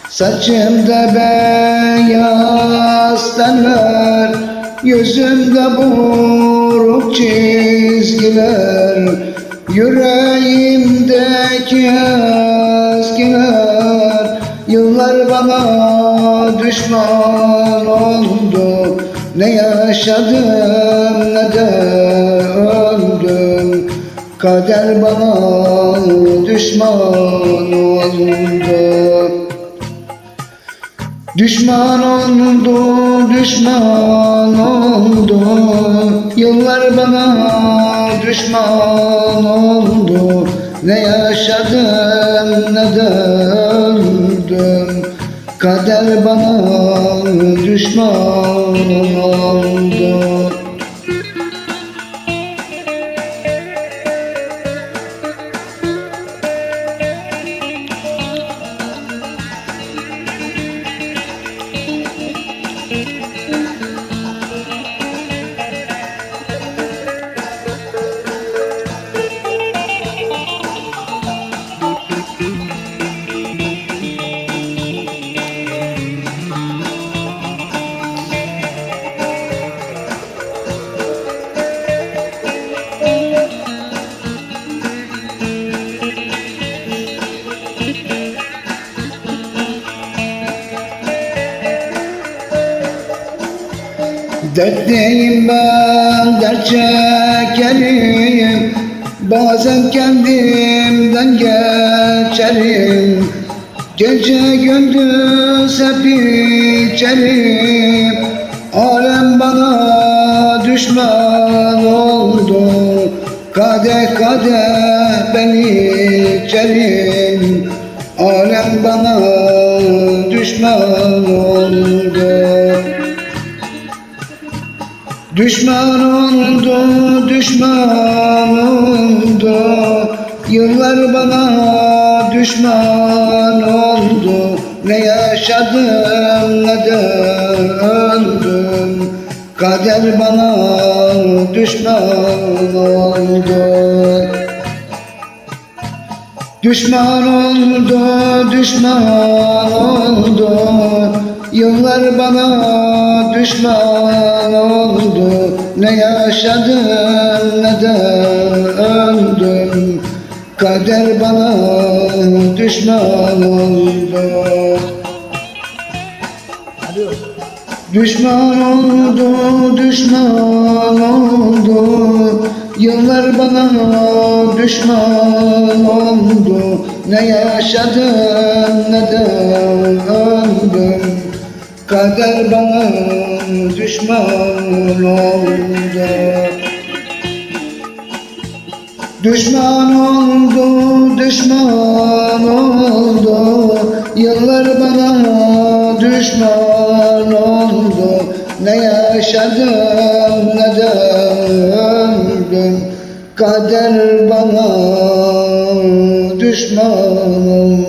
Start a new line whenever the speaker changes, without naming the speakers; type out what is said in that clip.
Saçımda beyaz teller, yüzümde buruk çizgiler, yüreğimdeki eskiler. Yıllar bana düşman oldu, ne yaşadım ne de öldüm. Kader bana düşman oldu. Düşman oldu, düşman oldu. Yıllar bana düşman oldu. Ne yaşadım ne de öldüm. Kader bana düşman oldu. Dertliyim ben, dert çekerim. Bazen kendimden geçerim. Gece gündüz hep içerim. Alem bana düşman oldu. Kadeh kadeh ben içerim. Alem bana düşman oldu. Düşman oldu, düşman oldu. Yıllar bana düşman oldu. Ne yaşadım ne de öldüm. Kader bana düşman oldu. Düşman oldu, düşman oldu. Yıllar bana düşman oldu. Ne yaşadım ne de öldüm. Kader bana düşman oldu. Düşman oldu, düşman oldu. Yıllar bana düşman oldu. Ne yaşadım ne de öldüm. Kader bana düşman oldu. Düşman oldu, düşman oldu. Yıllar bana düşman oldu. Ne yaşadım ne de öldüm. Kader bana düşman oldu.